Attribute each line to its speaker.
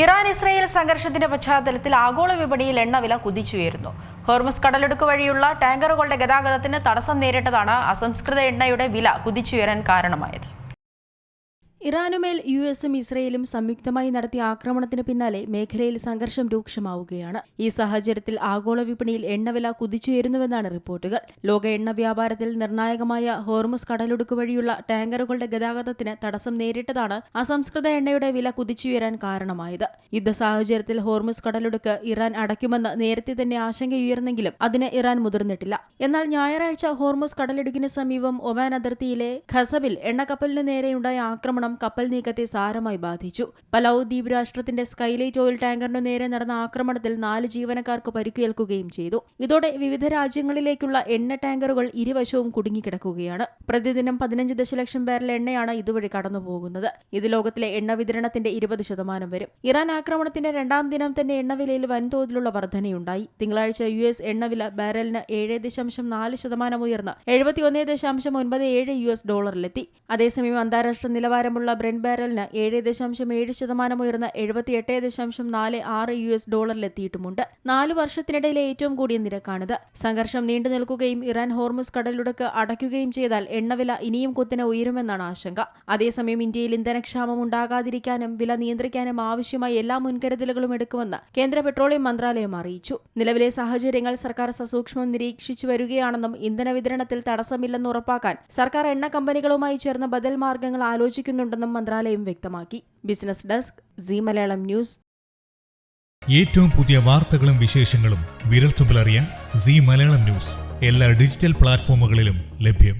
Speaker 1: Iran Israel സംഘർഷത്തിന്റെ പശ്ചാത്തലത്തിൽ ആഗോള വിപണിയിൽ എണ്ണവില കുതിച്ചുയരുന്നു. ഹോർമുസ് കടലിടുക്ക് വഴിയുള്ള ടാങ്കറുകളുടെ ഗതാഗതത്തിന് തടസ്സം നേരിട്ടതാണ് അസംസ്കൃത എണ്ണയുടെ വില കുതിച്ചുയരാൻ കാരണമായത്.
Speaker 2: ഇറാനുമേൽ യുഎസും ഇസ്രയേലും സംയുക്തമായി നടത്തിയ ആക്രമണത്തിന് പിന്നാലെ മേഖലയിൽ സംഘർഷം രൂക്ഷമാവുകയാണ്. ഈ സാഹചര്യത്തിൽ ആഗോള വിപണിയിൽ എണ്ണവില കുതിച്ചുയരുന്നുവെന്നാണ് റിപ്പോർട്ടുകൾ. ലോക എണ്ണ വ്യാപാരത്തിൽ നിർണായകമായ ഹോർമുസ് കടലിടുക്ക് വഴിയുള്ള ടാങ്കറുകളുടെ ഗതാഗതത്തിന് തടസ്സം നേരിട്ടതാണ് അസംസ്കൃത എണ്ണയുടെ വില കുതിച്ചുയരാൻ കാരണമായത്. യുദ്ധ സാഹചര്യത്തിൽ ഹോർമുസ് കടലിടുക്ക് ഇറാൻ അടയ്ക്കുമെന്ന് നേരത്തെ തന്നെ ആശങ്കയുയർന്നെങ്കിലും അതിന് ഇറാൻ മുതിർന്നിട്ടില്ല. എന്നാൽ ഞായറാഴ്ച ഹോർമുസ് കടലിടുക്കിന് സമീപം ഒമാൻ അതിർത്തിയിലെ ഖസബിൽ എണ്ണക്കപ്പലിന് നേരെയുണ്ടായ ആക്രമണം കപ്പൽ നീക്കത്തെ സാരമായി ബാധിച്ചു. പലൌ ദ്വീപ് രാഷ്ട്രത്തിന്റെ സ്കൈലൈറ്റ് ഓയിൽ ടാങ്കറിനു നേരെ നടന്ന ആക്രമണത്തിൽ 4 ജീവനക്കാർക്ക് പരിക്കേൽക്കുകയും ചെയ്തു. ഇതോടെ വിവിധ രാജ്യങ്ങളിലേക്കുള്ള എണ്ണ ടാങ്കറുകൾ ഇരുവശവും കുടുങ്ങിക്കിടക്കുകയാണ്. പ്രതിദിനം 15 ദശലക്ഷം ബാരൽ എണ്ണയാണ് ഇതുവഴി കടന്നുപോകുന്നത്. ഇത് ലോകത്തിലെ എണ്ണ വിതരണത്തിന്റെ 20% വരും. ഇറാൻ ആക്രമണത്തിന്റെ 2ാം ദിനം തന്നെ എണ്ണവിലയിൽ വൻതോതിലുള്ള വർധനയുണ്ടായി. തിങ്കളാഴ്ച യുഎസ് എണ്ണവില ബാരലിന് 7.4% ഉയർന്ന് $71.97 അതേസമയം അന്താരാഷ്ട്ര നിലവാരമുള്ള ബ്രെന്റ് ബാരലിന് 7.7% ഉയർന്ന് $78.46 4 വർഷത്തിനിടയിലെ ഏറ്റവും കൂടിയ നിരക്കാണിത്. സംഘർഷം നീണ്ടു നിൽക്കുകയും ഇറാൻ ഹോർമുസ് കടലിടുക്ക് അടയ്ക്കുകയും ചെയ്താൽ എണ്ണവില ഇനിയും കുത്തനെ ഉയരുമെന്നാണ് ആശങ്ക. അതേസമയം ഇന്ത്യയിൽ ഇന്ധനക്ഷാമം ഉണ്ടാകാതിരിക്കാനും വില നിയന്ത്രിക്കാനും ആവശ്യമായ എല്ലാ മുൻകരുതലുകളും എടുക്കുമെന്ന് കേന്ദ്ര പെട്രോളിയം മന്ത്രാലയം അറിയിച്ചു. നിലവിലെ സാഹചര്യങ്ങൾ സർക്കാർ സസൂക്ഷ്മം നിരീക്ഷിച്ചു വരികയാണെന്നും ഇന്ധന വിതരണത്തിൽ തടസ്സമില്ലെന്ന് ഉറപ്പാക്കാൻ സർക്കാർ എണ്ണ കമ്പനികളുമായി ചേർന്ന് ബദൽ മാർഗങ്ങൾ ആലോചിക്കുന്നുണ്ടെന്നും മന്ത്രാലയം വ്യക്തമാക്കി. Business desk, Zee Malayalam news.
Speaker 3: ഏറ്റവും പുതിയ വാർത്തകളും വിശേഷങ്ങളും വിരൽത്തുമ്പിലറിയാൻ സീ മലയാളം ന്യൂസ് എല്ലാ ഡിജിറ്റൽ പ്ലാറ്റ്ഫോമുകളിലും ലഭ്യം.